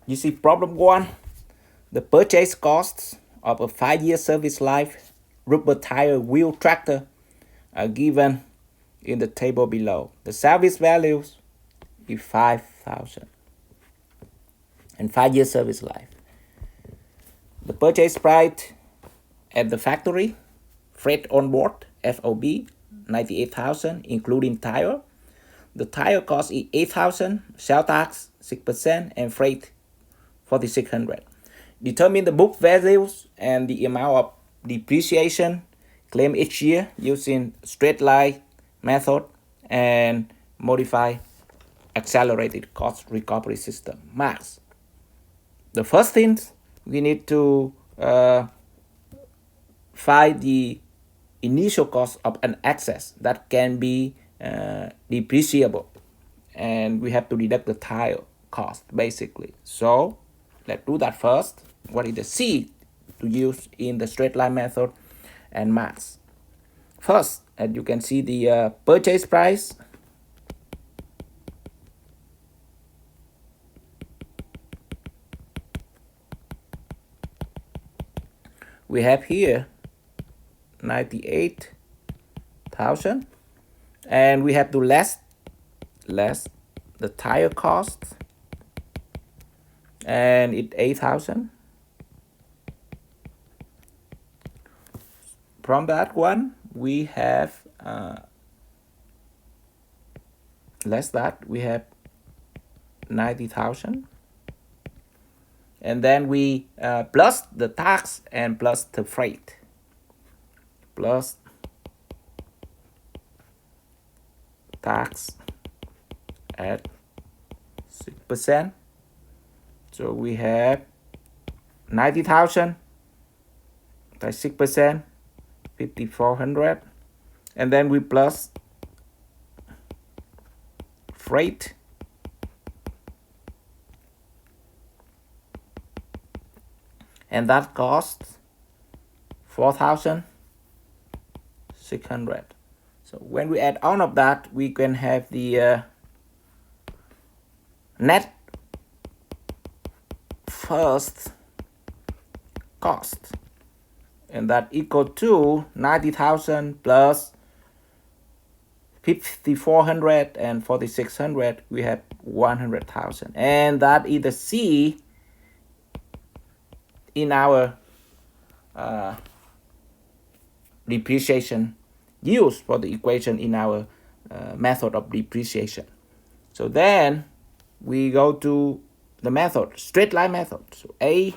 You see problem 1, the purchase costs of a 5-year service life rubber tire wheel tractor are given in the table below. The service values is 5,000 and 5-year service life. The purchase price at the factory, freight on board, FOB, 98,000 including tire. The tire cost is 8,000, sales tax 6%, and freight 4,600. Determine the book values and the amount of depreciation claimed each year using straight line method and modify accelerated cost recovery system, MAX. The first thing we need to find the initial cost of an access that can be depreciable, and we have to deduct the tire cost basically. So let's do that first. What is the C to use in the straight line method and math? First, as you can see, the purchase price we have here 98,000, and we have to less the tire cost, and it's 8,000. From that one, we have less that, we have 90,000. And then we plus the tax and plus the freight. Plus tax at 6%. So we have 90,000 times 6%, 5,400. And then we plus freight. And that costs 4,600. So when we add all of that, we can have the net first cost, and that equal to 90,000 plus 5,400 and 4,600. We have 100,000, and that is the C in our depreciation used for the equation in our method of depreciation. So then we go to the method, straight line method. So A,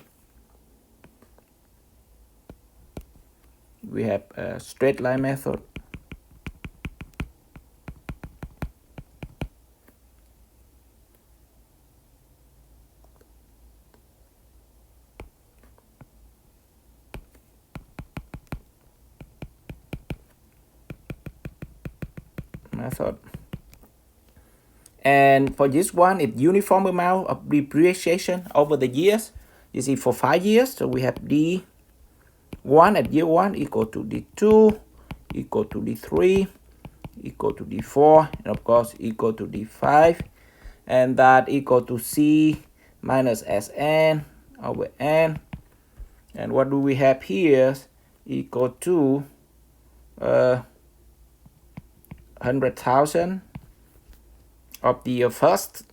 we have a straight line method. And for this one, it's uniform amount of depreciation over the years. You see, for 5 years, so we have D1 at year 1 equal to D2, equal to D3, equal to D4, and of course equal to D5, and that equal to C minus Sn over N. And what do we have here? Equal to 100,000 of the first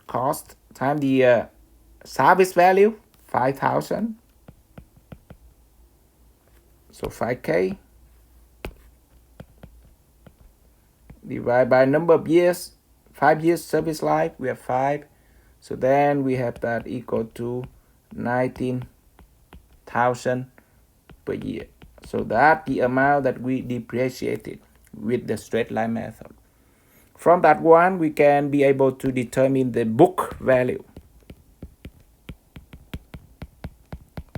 cost times the service value, 5,000. So 5K divided by number of years, 5 years service life, we have 5. So then we have that equal to 19,000 per year. So that's the amount that we depreciated with the straight line method. From that one, we can be able to determine the book value.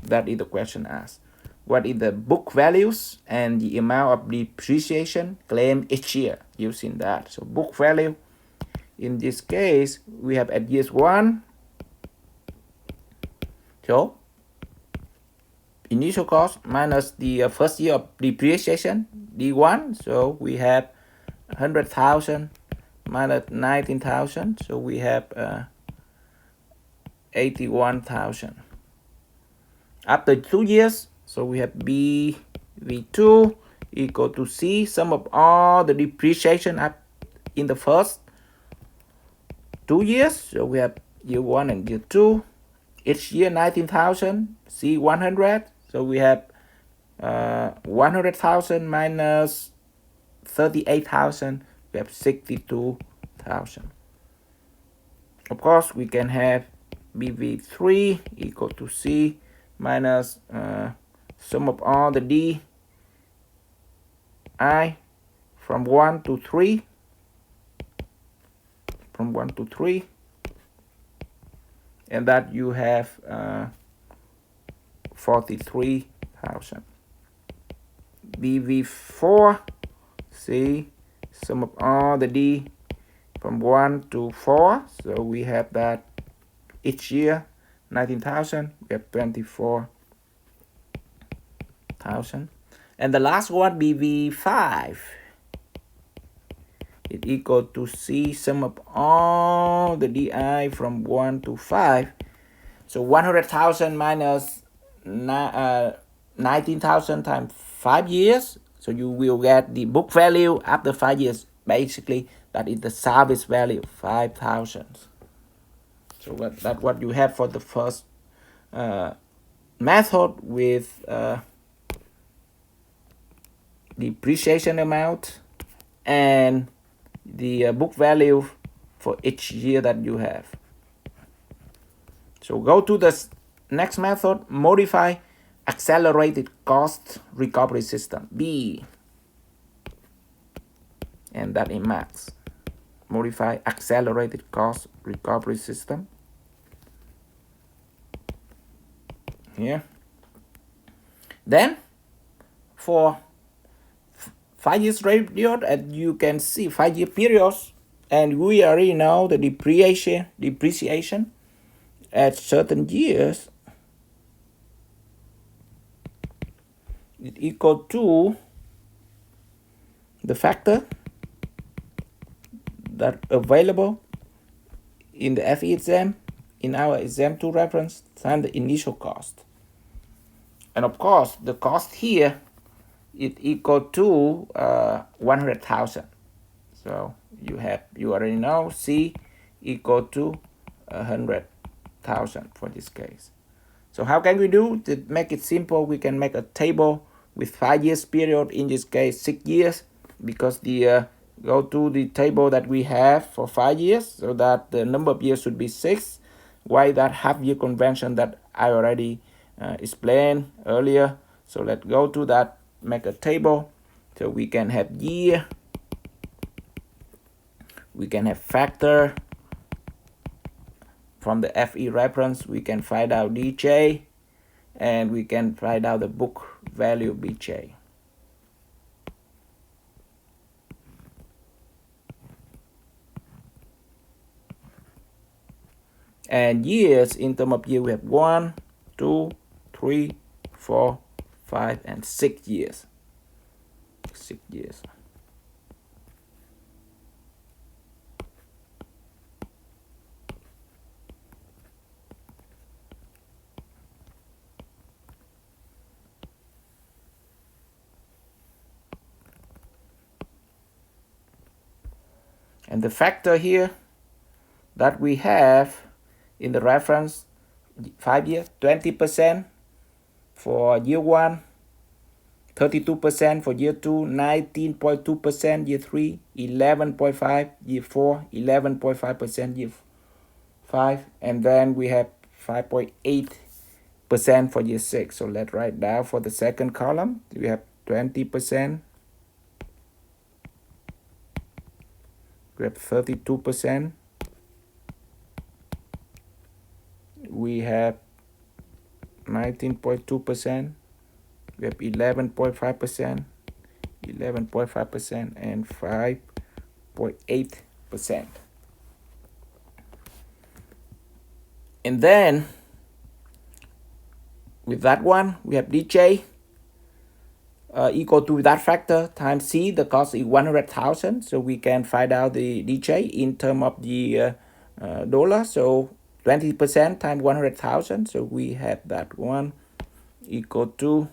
That is the question asked. What is the book values and the amount of depreciation claimed each year using that? So book value, in this case, we have at year 1. So initial cost minus the first year of depreciation, D1. So we have 100,000 minus 19,000. So we have 81,000. After 2 years, so we have B V2 equal to C, sum of all the depreciation up in the first 2 years. So we have year 1 and year 2. Each year 19,000, C 100. So we have 100,000 minus 38,000, we have 62,000. Of course, we can have BV3 equal to C minus sum of all the D I from 1 to 3, and that you have 43,000. BV4 C sum of all the D from 1 to 4, so we have that each year 19,000, we have 24,000. And the last one, BV5, is equal to C sum of all the DI from 1 to 5. So 100,000 minus 19,000 times 5 years. So you will get the book value after 5 years. Basically, that is the service value, 5,000. So that's what you have for the first method with depreciation amount and the book value for each year that you have. So go to the next method, modify accelerated cost recovery system, B, and that in max. Modify accelerated cost recovery system. Here. Then for 5 years period, and you can see 5-year periods, and we already know the depreciation at certain years is equal to the factor that available in the FE exam, in our exam 2 reference, times the initial cost. And of course, the cost here is equal to 100,000. So you already know C equal to 100,000 for this case. So how can we do to make it simple? We can make a table with 5 years period, in this case 6 years, because the go to the table that we have for 5 years, so that the number of years should be 6. Why that half year convention that I already explained earlier. So let's go to that, make a table. So we can have year, we can have factor. From the FE reference, we can find out DJ, and we can find out the book value BJ. And years, in terms of year, we have 1, 2, 3, 4, 5, and 6 years. 6 years. And the factor here that we have in the reference 5 years, 20% for year 1, 32% for year 2, 19.2% year 3, 11.5% year 4, 11.5% year 5, and then we have 5.8% for year 6. So let's write down for the second column. We have 20%, we have 32%, we have 19.2%, we have 11.5%, 11.5%, and 5.8%. And then with that one, we have DJ equal to that factor times C. The cost is 100,000. So we can find out the DJ in terms of the dollar. So 20% times 100,000. So we have that one equal to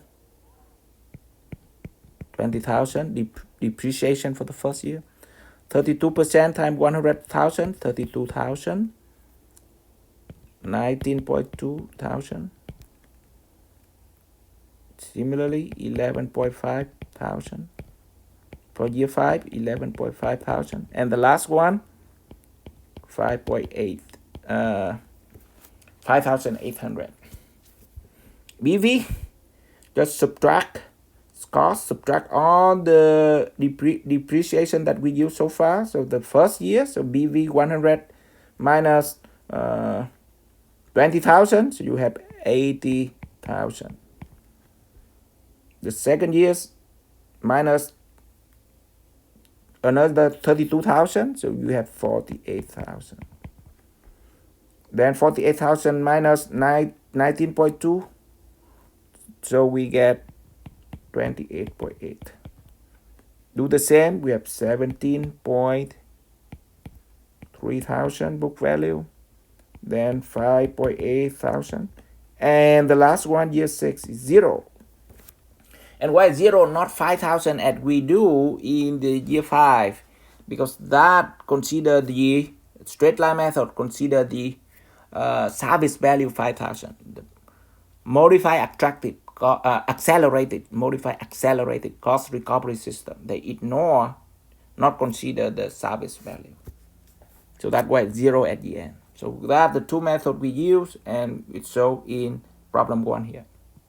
20,000 depreciation for the first year. 32% times 100,000, 32,000. 19.2 thousand. Similarly, 11.5 thousand. For year 5, 11.5 thousand. And the last one, 5.8, 5,800. BV, just subtract cost, subtract all the depreciation that we use so far. So the first year, so BV 100 minus 20,000, so you have 80,000. The second year's minus another 32,000, so you have 48,000. Then 48,000 minus 19.2, so we get 28.8. Do the same, we have 17.3 thousand book value, then 5.8 thousand, and the last one, year 6, is 0. And why 0, not 5,000 as we do in the year 5? Because that consider the straight line method, consider the service value 5,000. Modify accelerated cost recovery system, they ignore, not consider the service value. So that's why 0 at the end. So that's the two methods we use, and it's shown in problem 1 here.